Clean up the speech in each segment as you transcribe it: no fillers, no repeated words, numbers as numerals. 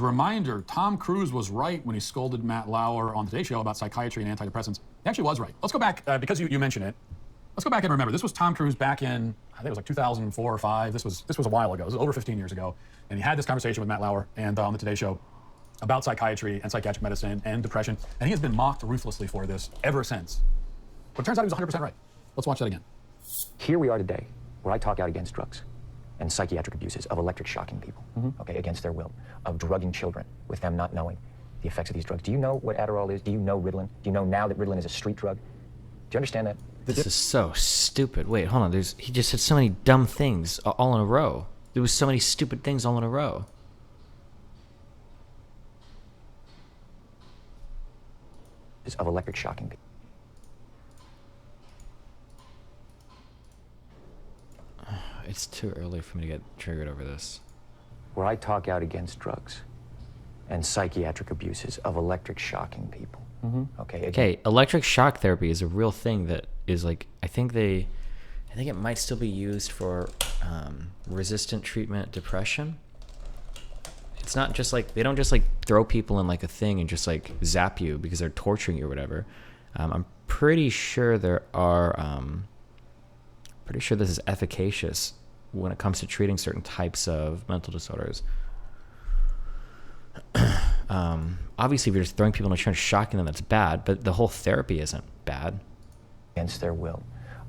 Reminder, Tom Cruise was right when he scolded Matt Lauer on the Today Show about psychiatry and antidepressants. He actually was right. Let's go back, because you mentioned it. Let's go back and remember, this was Tom Cruise back in, I think it was like 2004 or 5. This was a while ago. This was over 15 years ago. And he had this conversation with Matt Lauer and on the Today Show about psychiatry and psychiatric medicine and depression. And he has been mocked ruthlessly for this ever since. But it turns out he was 100% right. Let's watch that again. Here we are today, where I talk out against drugs and psychiatric abuses of electric shocking people, okay, against their will, of drugging children with them not knowing the effects of these drugs. Do you know what Adderall is? Do you know Ritalin? Do you know now that Ritalin is a street drug? Do you understand that? This is so stupid. Wait, hold on. He just said so many dumb things all in a row. There was so many stupid things all in a row. Of electric shocking people. It's too early for me to get triggered over this. Where I talk out against drugs and psychiatric abuses of electric shocking people. Okay, electric shock therapy is a real thing that is like, I think it might still be used for resistant treatment depression. It's not just like, they don't just like throw people in like a thing and just like zap you because they're torturing you or whatever. I'm pretty sure this is efficacious when it comes to treating certain types of mental disorders. Obviously, if you're just throwing people in a chair and shocking them, that's bad, but the whole therapy isn't bad. Against their will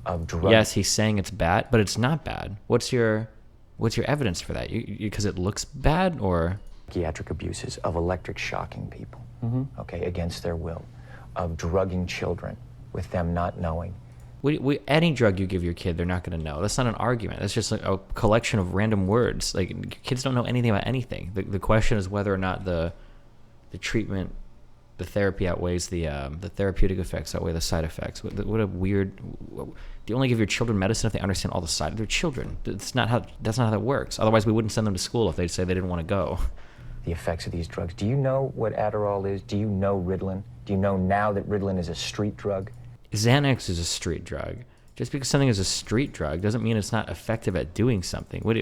of drugs. Yes, he's saying it's bad, but it's not bad. What's your evidence for that? Because it looks bad, or? Psychiatric abuses of electric shocking people, okay, against their will, of drugging children with them not knowing. Any drug you give your kid, they're not going to know. That's not an argument. That's just like a collection of random words. Like, kids don't know anything about anything. The question is whether or not the treatment, the therapy outweighs the therapeutic effects outweigh the side effects. What a weird. Do you only give your children medicine if they understand all the side? They're children. That's not how that works. Otherwise, we wouldn't send them to school if they say they didn't want to go. The effects of these drugs. Do you know what Adderall is? Do you know Ritalin? Do you know now that Ritalin is a street drug? Xanax is a street drug. Just because something is a street drug doesn't mean it's not effective at doing something. What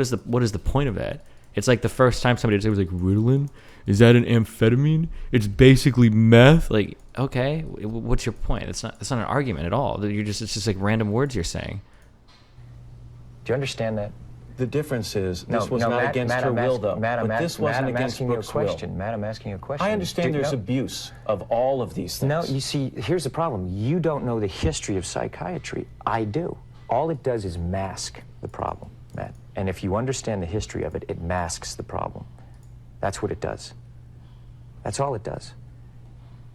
is the point of that? It's like the first time somebody was like, Ritalin? Is that an amphetamine? It's basically meth. Like, okay, what's your point? It's not an argument at all. It's just like random words you're saying. Do you understand that? The difference is this was not against her will, though. But this wasn't against Brooke's will. Matt, I'm asking you a question. I understand there's abuse of all of these things. No, you see, here's the problem. You don't know the history of psychiatry. I do. All it does is mask the problem, Matt. And if you understand the history of it, it masks the problem. That's what it does. That's all it does.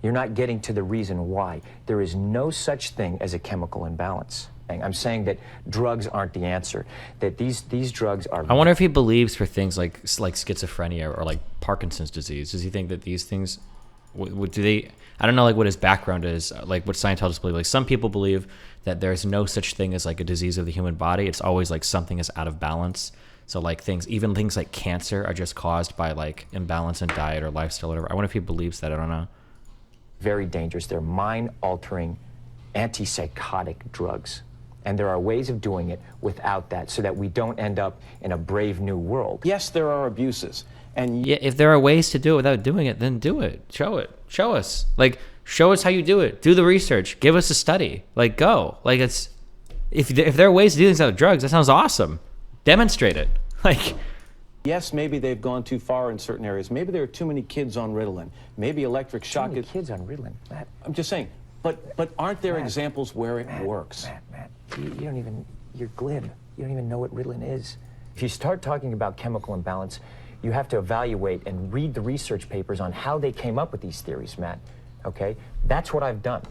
You're not getting to the reason why. There is no such thing as a chemical imbalance. I'm saying that drugs aren't the answer, that these drugs are... I wonder if he believes for things like schizophrenia or like Parkinson's disease. Does he think that these things, do they... I don't know like what his background is, like what Scientologists believe. Like some people believe that there's no such thing as like a disease of the human body. It's always like something is out of balance. So like even things like cancer are just caused by like imbalance in diet or lifestyle or whatever. I wonder if he believes that. I don't know. Very dangerous. They're mind-altering antipsychotic drugs. And there are ways of doing it without that so that we don't end up in a brave new world. Yes, there are abuses. And yeah, if there are ways to do it without doing it, then do it. Show it. Show us. Like, show us how you do it. Do the research. Give us a study. Like, go. Like, it's... If there are ways to do things without drugs, that sounds awesome. Demonstrate it. Like... Yes, maybe they've gone too far in certain areas. Maybe there are too many kids on Ritalin. Maybe electric shock... Too many kids on Ritalin? Matt. I'm just saying. But aren't there examples where it works? Matt, you don't even... You're glib. You don't even know what Ritalin is. If you start talking about chemical imbalance, you have to evaluate and read the research papers on how they came up with these theories, Matt. Okay? That's what I've done.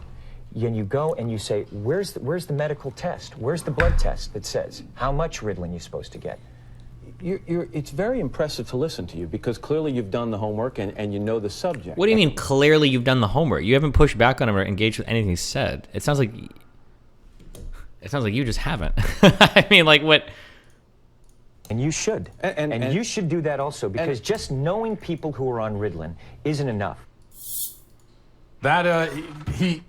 And you go and you say, where's the medical test? Where's the blood test that says how much Ritalin you're supposed to get? It's very impressive to listen to you because clearly you've done the homework and you know the subject. What do you mean clearly you've done the homework? You haven't pushed back on him or engaged with anything he said. It sounds like you just haven't. I mean, like what? And you should. And you should do that also because just knowing people who are on Ritalin isn't enough. That he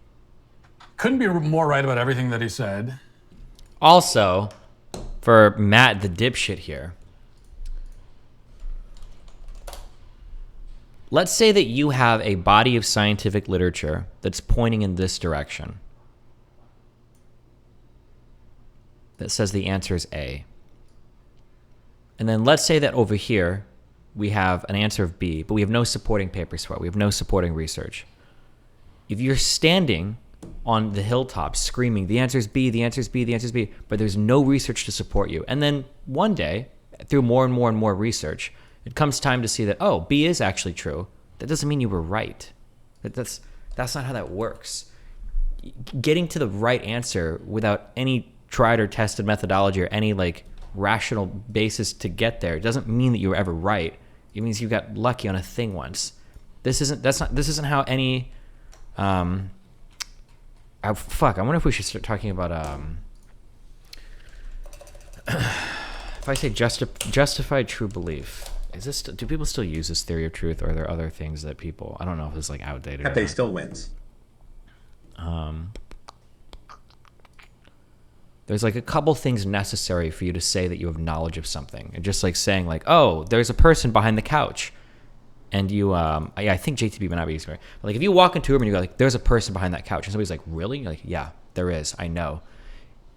couldn't be more right about everything that he said. Also, for Matt the dipshit here, let's say that you have a body of scientific literature that's pointing in this direction, that says the answer is A. And then let's say that over here we have an answer of B, but we have no supporting papers for it. We have no supporting research. If you're standing on the hilltop screaming, the answer is B, the answer is B, the answer is B, but there's no research to support you. And then one day, through more and more and more research, it comes time to see that, oh, B is actually true. That doesn't mean you were right. That's not how that works. Getting to the right answer without any tried or tested methodology or any like rational basis to get there doesn't mean that you were ever right. It means you got lucky on a thing once. This isn't how any I wonder if we should start talking about if I say justified true belief. Do people still use this theory of truth, or are there other things that people, I don't know if it's like outdated. Pepe still wins. There's like a couple things necessary for you to say that you have knowledge of something. And just like saying like, oh, there's a person behind the couch. And you, I think JTB might not be using it. But like if you walk into a room and you go like, there's a person behind that couch. And somebody's like, really? You're like, yeah, there is. I know.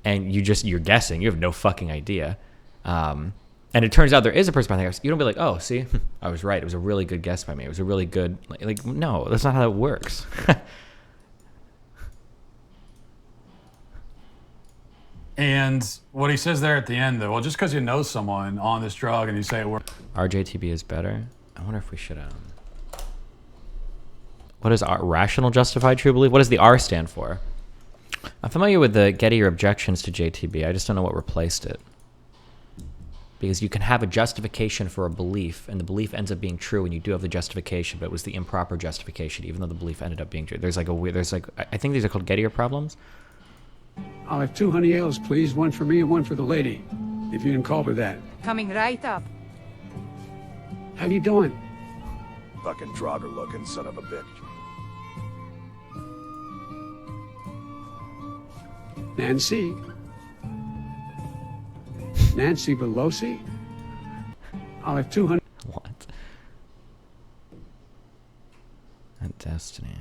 And you're guessing. You have no fucking idea. And it turns out there is a person behind the couch. You don't be like, oh, see, I was right. It was a really good guess by me. It was a really good, like no, that's not how that works. And what he says there at the end, though, well, just because you know someone on this drug and you say it works. RJTB is better. I wonder if we should. What is rational justified true belief? What does the R stand for? I'm familiar with the Gettier objections to JTB. I just don't know what replaced it. Because you can have a justification for a belief, and the belief ends up being true, and you do have the justification, but it was the improper justification, even though the belief ended up being true. There's like I think these are called Gettier problems. I'll have 2 honey ales, please. One for me and one for the lady, if you can call her that. Coming right up. How you doing? Fucking Draugr-looking son of a bitch. Nancy? Nancy Pelosi? I'll have 2 honey... What? And Destiny.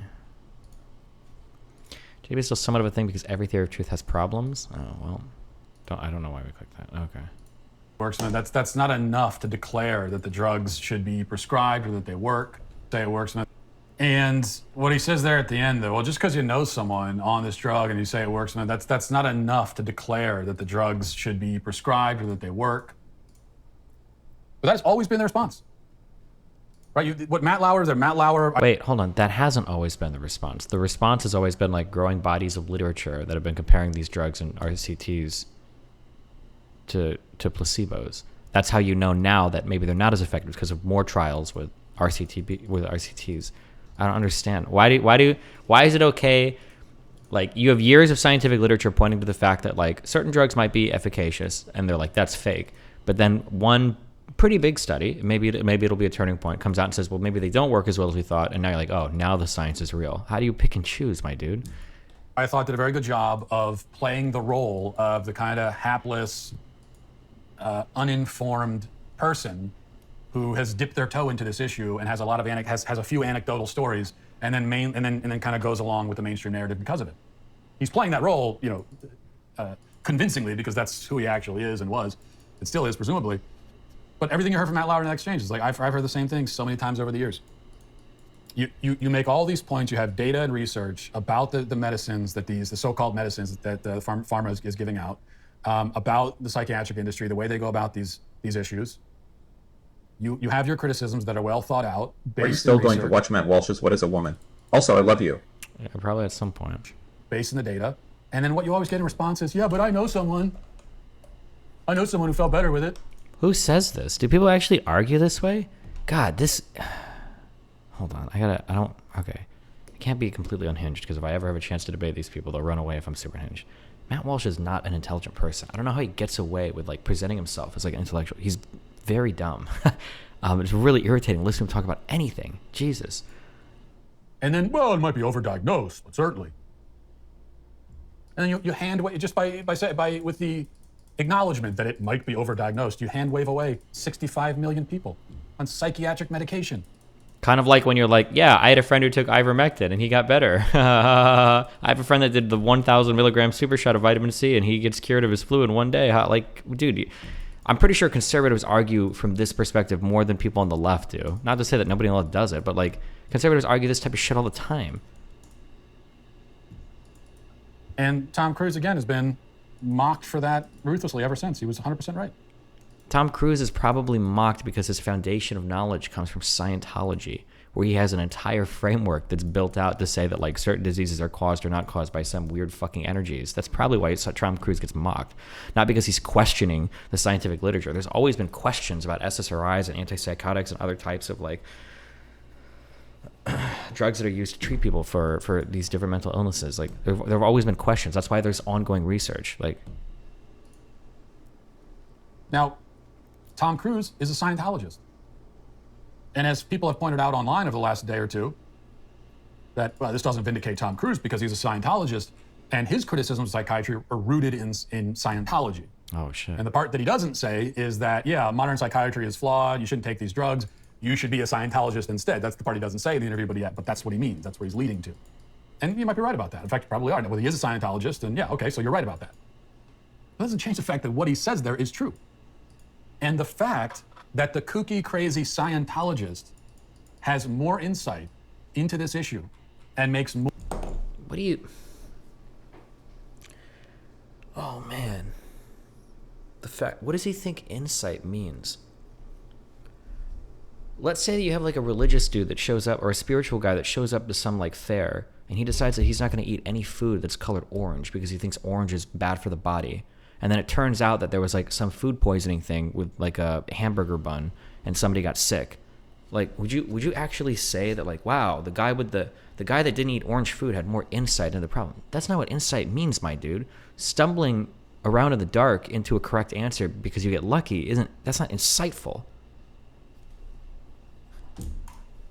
JTB is still somewhat of a thing because every theory of truth has problems. Oh, well. I don't know why we clicked that. Okay. Works. And that's not enough to declare that the drugs should be prescribed or that they work. Say it works. And what he says there at the end, though, well, just because you know someone on this drug and you say it works, that's not enough to declare that the drugs should be prescribed or that they work. But that's always been the response. Right? Matt Lauer... Wait, hold on. That hasn't always been the response. The response has always been like growing bodies of literature that have been comparing these drugs and RCTs to placebos. That's how you know now that maybe they're not as effective because of more trials with RCTs. I don't understand. Why is it okay? Like you have years of scientific literature pointing to the fact that like certain drugs might be efficacious, and they're like that's fake. But then one pretty big study, maybe it'll be a turning point, comes out and says, well, maybe they don't work as well as we thought, and now you're like, oh, now the science is real. How do you pick and choose, my dude? I thought did a very good job of playing the role of the kind of hapless, uninformed person who has dipped their toe into this issue and has a lot of has a few anecdotal stories, and then kind of goes along with the mainstream narrative because of it. He's playing that role, convincingly, because that's who he actually is and was. It still is, presumably. But everything you heard from Matt Lauer in that exchange is like, I've heard the same thing so many times over the years. You make all these points, you have data and research about the medicines that the so-called medicines that the pharma is giving out, about the psychiatric industry, the way they go about these issues. You have your criticisms that are well thought out. Are you still going to watch Matt Walsh's What is a Woman? Also, I love you. Yeah, probably at some point. Based in the data. And then what you always get in response is, yeah, but I know someone who felt better with it. Who says this? Do people actually argue this way? God, this... Hold on. Okay. I can't be completely unhinged because if I ever have a chance to debate these people, they'll run away if I'm super hinged. Matt Walsh is not an intelligent person. I don't know how he gets away with like presenting himself as like an intellectual. He's very dumb. It's really irritating listening to him talk about anything. Jesus. And then, well, it might be overdiagnosed, but certainly. And then you hand wave just by with the acknowledgement that it might be overdiagnosed, you hand wave away 65 million people on psychiatric medication. Kind of like when you're like, yeah, I had a friend who took ivermectin and he got better. I have a friend that did the 1,000 milligram super shot of vitamin C and he gets cured of his flu in one day. Like, dude, I'm pretty sure conservatives argue from this perspective more than people on the left do. Not to say that nobody on the left does it, but like conservatives argue this type of shit all the time. And Tom Cruise, again, has been mocked for that ruthlessly ever since. He was 100% right. Tom Cruise is probably mocked because his foundation of knowledge comes from Scientology, where he has an entire framework that's built out to say that like certain diseases are caused or not caused by some weird fucking energies. That's probably why Tom Cruise gets mocked, not because he's questioning the scientific literature. There's always been questions about SSRIs and antipsychotics and other types of like drugs that are used to treat people for these different mental illnesses. Like there have always been questions. That's why there's ongoing research. Like now, Tom Cruise is a Scientologist. And as people have pointed out online over the last day or two, that this doesn't vindicate Tom Cruise because he's a Scientologist, and his criticisms of psychiatry are rooted in Scientology. Oh, shit. And the part that he doesn't say is that, yeah, modern psychiatry is flawed, you shouldn't take these drugs, you should be a Scientologist instead. That's the part he doesn't say in the interview, but that's what he means. That's what he's leading to. And you might be right about that. In fact, you probably are. Well, he is a Scientologist, and yeah, okay, so you're right about that. It doesn't change the fact that what he says there is true. And the fact that the kooky, crazy Scientologist has more insight into this issue and makes more... What do you... Oh, man. What does he think insight means? Let's say that you have like a religious dude that shows up, or a spiritual guy that shows up to some like fair, and he decides that he's not going to eat any food that's colored orange because he thinks orange is bad for the body. And then it turns out that there was like some food poisoning thing with like a hamburger bun and somebody got sick. Like, would you actually say that like, wow, the guy that didn't eat orange food had more insight into the problem? That's not what insight means, my dude. Stumbling around in the dark into a correct answer because you get lucky that's not insightful.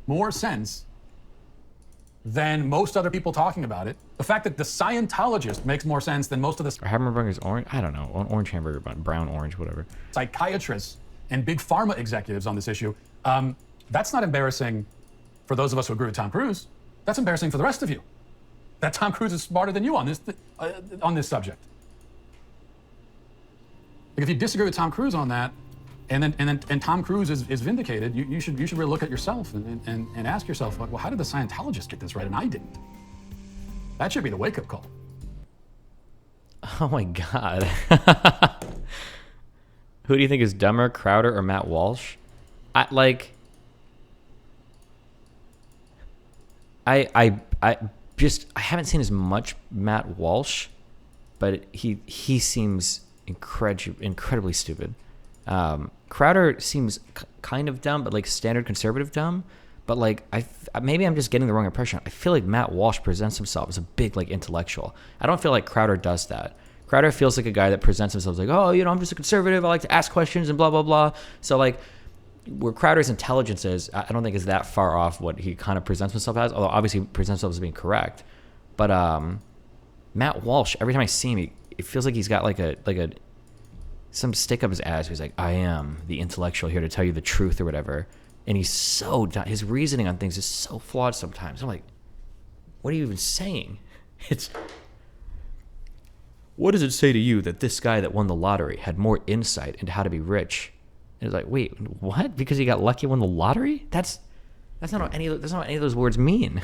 more sense than most other people talking about it. The fact that the Scientologist makes more sense than most of the hamburger is orange. I don't know, orange hamburger bun, brown, orange, whatever. Psychiatrists and big pharma executives on this issue. That's not embarrassing for those of us who agree with Tom Cruise. That's embarrassing for the rest of you. That Tom Cruise is smarter than you on this subject. Like if you disagree with Tom Cruise on that, and Tom Cruise is vindicated, you should really look at yourself and ask yourself, like, well, how did the Scientologist get this right and I didn't? That should be the wake-up call. Oh my God. Who do you think is dumber, Crowder or Matt Walsh? I haven't seen as much Matt Walsh, but he seems incredibly stupid. Crowder seems kind of dumb, but like standard conservative dumb. But like maybe I'm just getting the wrong impression. I feel like Matt Walsh presents himself as a big like intellectual. I don't feel like Crowder does that. Crowder feels like a guy that presents himself like, oh, I'm just a conservative. I like to ask questions and blah blah blah. So like, where Crowder's intelligence is, I don't think is that far off what he kind of presents himself as. Although obviously he presents himself as being correct. But Matt Walsh, every time I see him, it feels like he's got like some stick up his ass. He's like, I am the intellectual here to tell you the truth or whatever. And he's so dumb. His reasoning on things is so flawed sometimes. I'm like, what are you even saying? What does it say to you that this guy that won the lottery had more insight into how to be rich? And it's like, wait, what? Because he got lucky and won the lottery? That's not what any of those words mean.